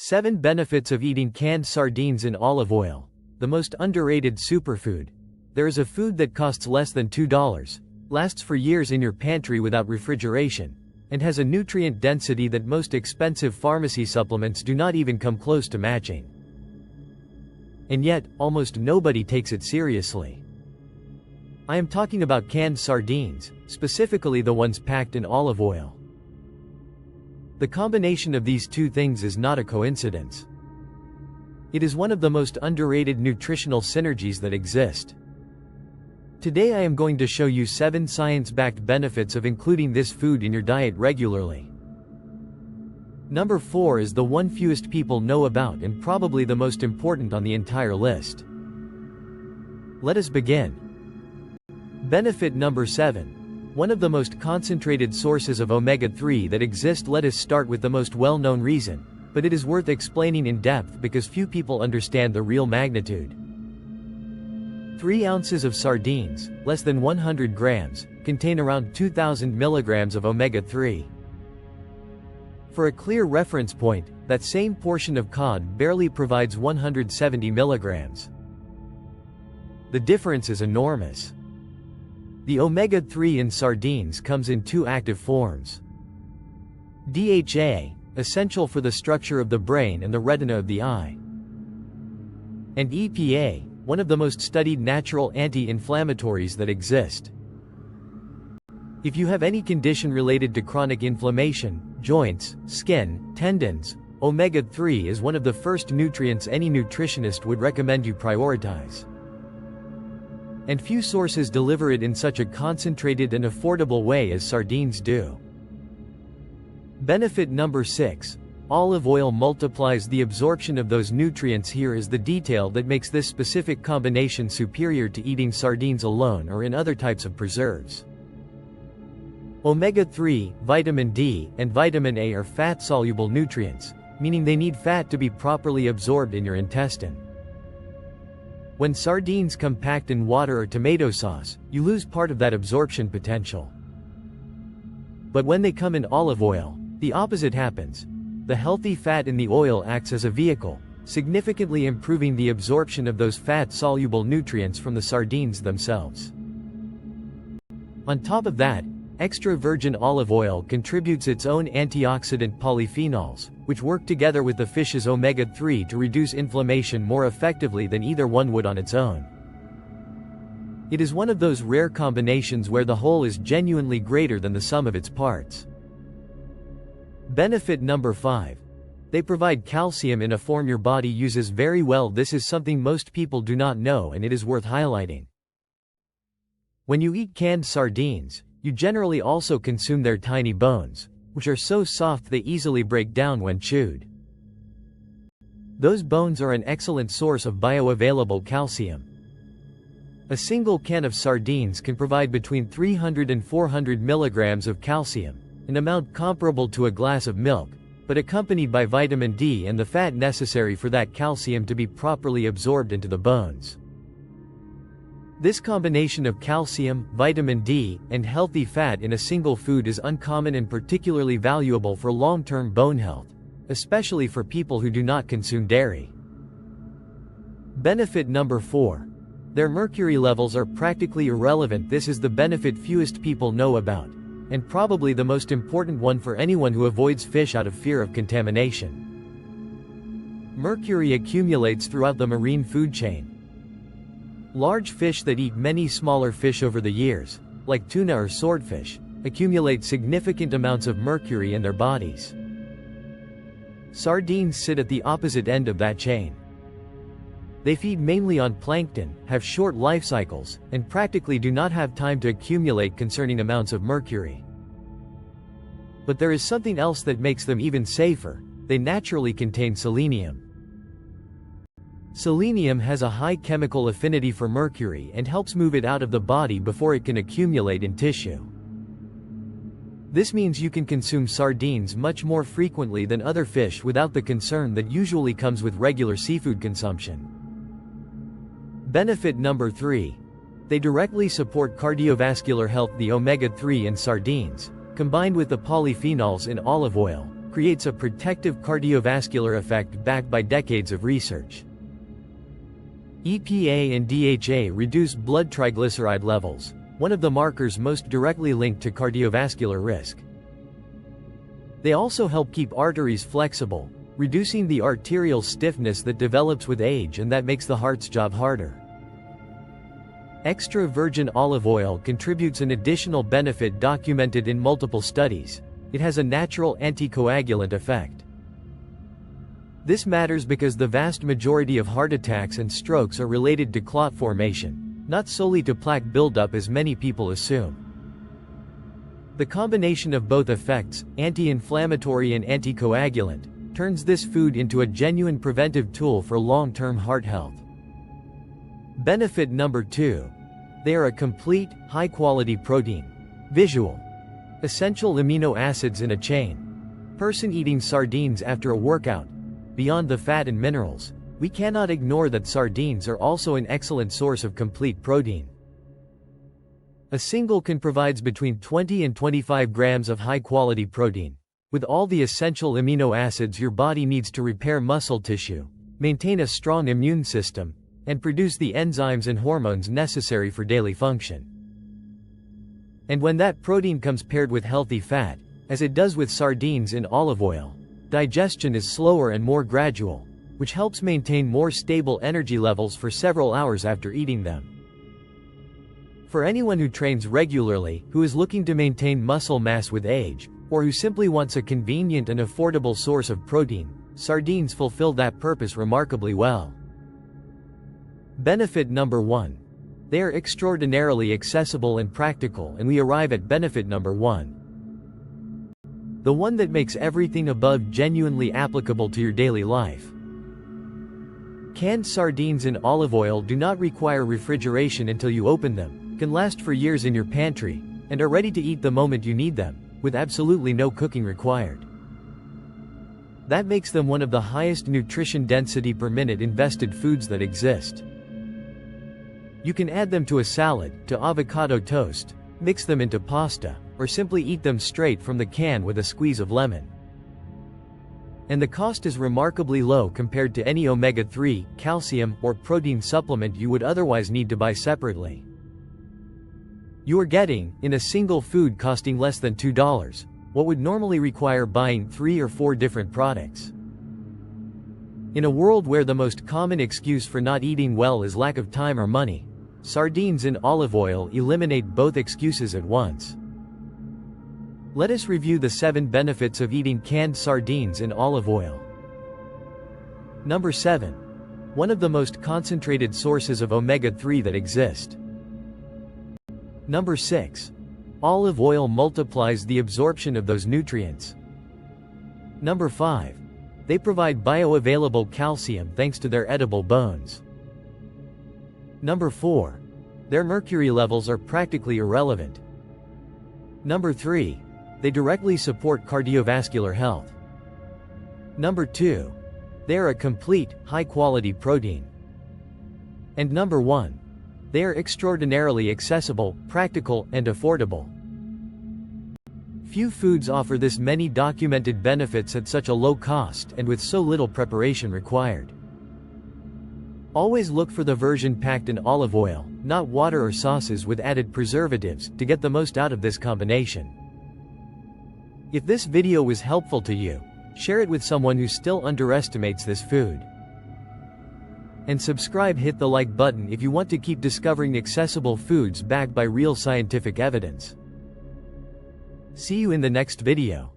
7 Benefits of eating canned sardines in olive oil. The most underrated superfood. There is a food that costs less than $2, lasts for years in your pantry without refrigeration, and has a nutrient density that most expensive pharmacy supplements do not even come close to matching. And yet, almost nobody takes it seriously. I am talking about canned sardines, specifically the ones packed in olive oil. The combination of these two things is not a coincidence. It is one of the most underrated nutritional synergies that exist. Today I am going to show you 7 science-backed benefits of including this food in your diet regularly. Number 4 is the one fewest people know about and probably the most important on the entire list. Let us begin. Benefit number 7. One of the most concentrated sources of omega-3 that exist. Let us start with the most well-known reason, but it is worth explaining in depth because few people understand the real magnitude. 3 ounces of sardines, less than 100 grams, contain around 2,000 milligrams of omega-3. For a clear reference point, that same portion of cod barely provides 170 milligrams. The difference is enormous. The omega-3 in sardines comes in 2 active forms. DHA, essential for the structure of the brain and the retina of the eye. And EPA, one of the most studied natural anti-inflammatories that exist. If you have any condition related to chronic inflammation, joints, skin, tendons, omega-3 is one of the first nutrients any nutritionist would recommend you prioritize. And few sources deliver it in such a concentrated and affordable way as sardines do. Benefit number 6. Olive oil multiplies the absorption of those nutrients. Here is the detail that makes this specific combination superior to eating sardines alone or in other types of preserves. Omega-3, vitamin D, and vitamin A are fat-soluble nutrients, meaning they need fat to be properly absorbed in your intestine. When sardines come packed in water or tomato sauce, you lose part of that absorption potential. But when they come in olive oil, the opposite happens. The healthy fat in the oil acts as a vehicle, significantly improving the absorption of those fat-soluble nutrients from the sardines themselves. On top of that, extra virgin olive oil contributes its own antioxidant polyphenols, which work together with the fish's omega-3 to reduce inflammation more effectively than either one would on its own. It is one of those rare combinations where the whole is genuinely greater than the sum of its parts. Benefit number 5. They provide calcium in a form your body uses very well. This is something most people do not know, and it is worth highlighting. When you eat canned sardines, you generally also consume their tiny bones, which are so soft they easily break down when chewed. Those bones are an excellent source of bioavailable calcium. A single can of sardines can provide between 300 and 400 milligrams of calcium, an amount comparable to a glass of milk, but accompanied by vitamin D and the fat necessary for that calcium to be properly absorbed into the bones. This combination of calcium, vitamin D, and healthy fat in a single food is uncommon and particularly valuable for long-term bone health, especially for people who do not consume dairy. Benefit number 4. Their mercury levels are practically irrelevant. This is the benefit fewest people know about, and probably the most important one for anyone who avoids fish out of fear of contamination. Mercury accumulates throughout the marine food chain. Large fish that eat many smaller fish over the years, like tuna or swordfish, accumulate significant amounts of mercury in their bodies. Sardines sit at the opposite end of that chain. They feed mainly on plankton, have short life cycles, and practically do not have time to accumulate concerning amounts of mercury. But there is something else that makes them even safer. They naturally contain selenium. Selenium has a high chemical affinity for mercury and helps move it out of the body before it can accumulate in tissue. This means you can consume sardines much more frequently than other fish without the concern that usually comes with regular seafood consumption. Benefit number 3. They directly support cardiovascular health. The omega-3 in sardines, combined with the polyphenols in olive oil, creates a protective cardiovascular effect backed by decades of research. EPA and DHA reduce blood triglyceride levels, one of the markers most directly linked to cardiovascular risk. They also help keep arteries flexible, reducing the arterial stiffness that develops with age and that makes the heart's job harder. Extra virgin olive oil contributes an additional benefit documented in multiple studies. It has a natural anticoagulant effect. This matters because the vast majority of heart attacks and strokes are related to clot formation, not solely to plaque buildup as many people assume. The combination of both effects, anti-inflammatory and anticoagulant, turns this food into a genuine preventive tool for long-term heart health. Benefit number 2. They are a complete, high-quality protein. Visual. Essential amino acids in a chain. Person eating sardines after a workout. Beyond the fat and minerals, we cannot ignore that sardines are also an excellent source of complete protein. A single can provides between 20 and 25 grams of high-quality protein, with all the essential amino acids your body needs to repair muscle tissue, maintain a strong immune system, and produce the enzymes and hormones necessary for daily function. And when that protein comes paired with healthy fat, as it does with sardines in olive oil, digestion is slower and more gradual, which helps maintain more stable energy levels for several hours after eating them. For anyone who trains regularly, who is looking to maintain muscle mass with age, or who simply wants a convenient and affordable source of protein, sardines fulfill that purpose remarkably well. Benefit number 1. They are extraordinarily accessible and practical, and we arrive at benefit number 1. The one that makes everything above genuinely applicable to your daily life. Canned sardines in olive oil do not require refrigeration until you open them, can last for years in your pantry, and are ready to eat the moment you need them, with absolutely no cooking required. That makes them one of the highest nutrition density per minute invested foods that exist. You can add them to a salad, to avocado toast, mix them into pasta, or simply eat them straight from the can with a squeeze of lemon. And the cost is remarkably low compared to any omega-3, calcium, or protein supplement you would otherwise need to buy separately. You are getting, in a single food costing less than $2, what would normally require buying 3 or 4 different products. In a world where the most common excuse for not eating well is lack of time or money, sardines in olive oil eliminate both excuses at once. Let us review the 7 benefits of eating canned sardines in olive oil. Number 7. One of the most concentrated sources of omega-3 that exist. Number 6. Olive oil multiplies the absorption of those nutrients. Number 5. They provide bioavailable calcium thanks to their edible bones. Number 4. Their mercury levels are practically irrelevant. Number 3. They directly support cardiovascular health. Number 2. They are a complete, high-quality protein. And number 1. They are extraordinarily accessible, practical, and affordable. Few foods offer this many documented benefits at such a low cost and with so little preparation required. Always look for the version packed in olive oil, not water or sauces with added preservatives, to get the most out of this combination. If this video was helpful to you, share it with someone who still underestimates this food. And subscribe, hit the like button if you want to keep discovering accessible foods backed by real scientific evidence. See you in the next video.